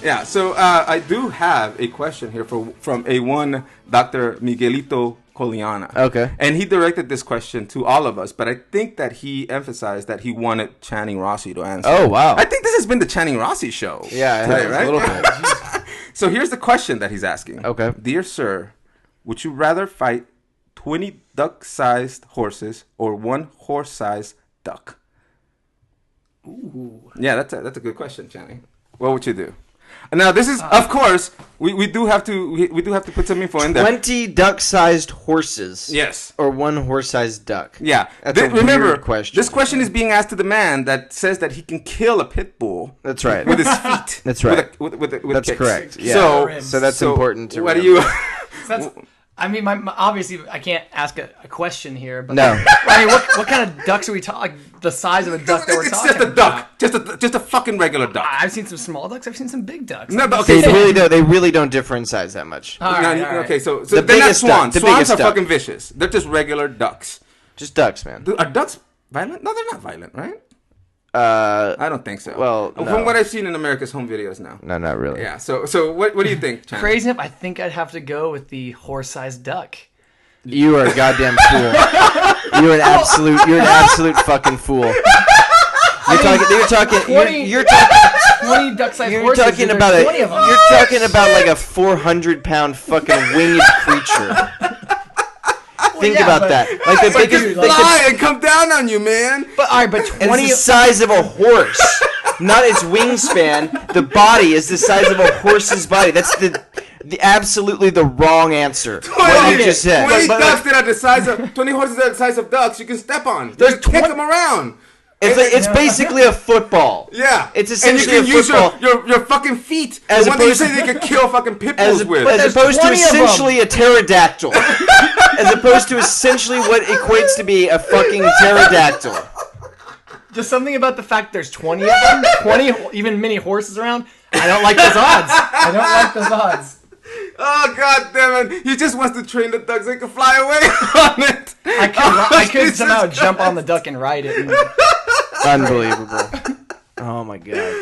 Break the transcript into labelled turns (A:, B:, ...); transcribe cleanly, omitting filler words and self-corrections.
A: Yeah, so I do have a question here from a one Dr. Miguelito Coliana.
B: Okay.
A: And he directed this question to all of us, but I think that he emphasized that he wanted Channing Rossi to answer.
B: Oh, wow.
A: I think this has been the Channing Rossi show.
B: Yeah, it has,
A: right?
B: a little bit.
A: So here's the question that he's asking.
B: Okay.
A: Dear sir, would you rather fight 20 duck-sized horses or one horse-sized duck?
C: Ooh.
A: Yeah, that's a good question, Channing. What would you do? Now this is, of course, we do have to put some info in there.
B: 20 duck-sized horses.
A: Yes.
B: Or one horse-sized duck.
A: Yeah.
B: That's a
A: remember,
B: weird question.
A: This question is being asked to the man that says that he can kill a pit bull.
B: That's right.
A: With his feet.
B: That's right.
A: With
B: That's
A: kicks.
B: correct. Yeah.
A: So
B: that's important to
A: what do
B: remember.
A: you?
C: I mean, obviously, I can't ask a question here, but
B: No.
C: I mean, what kind of ducks are we talking? Like, the size of a duck that we're
A: It's
C: talking
A: just a
C: about?
A: duck. Just a fucking regular duck.
C: I've seen some small ducks. I've seen some big ducks.
A: No, but okay.
B: They really don't differ in size that much.
C: All right, all right.
A: Okay, so
B: The
A: they're not
B: biggest duck,
A: swans.
B: the
A: Swans
B: biggest
A: are
B: duck.
A: fucking vicious. They're just regular ducks.
B: Just ducks, man.
A: Are ducks violent? No, they're not violent, right? I don't think so.
B: Well, no.
A: From what I've seen in America's Home Videos now.
B: No, not really.
A: Yeah. So what do you think, Chan?
C: Crazy enough, I think I'd have to go with the horse-sized duck.
B: You are a goddamn fool. You're an absolute fucking fool. You're talking
C: 20 duck-sized
B: you're
C: horses.
B: talking
C: there's
B: about
C: 20 of them.
B: you're talking about like a 400-pound fucking winged creature. Think
C: yeah,
B: about
C: but-
B: that. Like the
C: But
B: biggest,
C: dude,
B: like
A: Fly and come down on you, man.
C: But all right, but
B: and
C: 20.
B: it's the size of a horse, not its wingspan. The body is the size of a horse's body. That's the absolutely the wrong answer. What you just said.
A: 20 ducks that are the size of 20 horses that are the size of ducks. You can step on.
C: There's
A: You can kick
C: 20
A: them around.
B: It's basically a football.
A: Yeah,
B: It's essentially
A: and you can
B: a football.
A: use your fucking feet.
B: As
A: The one that you
B: opposed
A: say
B: to-
A: they could kill fucking pit
B: As,
A: bulls with.
B: as
C: there's
B: opposed to
C: 20 of 'em.
B: essentially a pterodactyl. As opposed to essentially what equates to be a fucking pterodactyl.
C: Just something about the fact there's 20 of them, 20 even mini horses around. I don't like those odds. I don't like those odds.
A: Oh god damn it! He just wants to train the ducks so he can fly away on it.
C: I could
A: Jesus
C: somehow
A: Christ.
C: jump on the duck and ride it. And...
B: Unbelievable. Oh my god.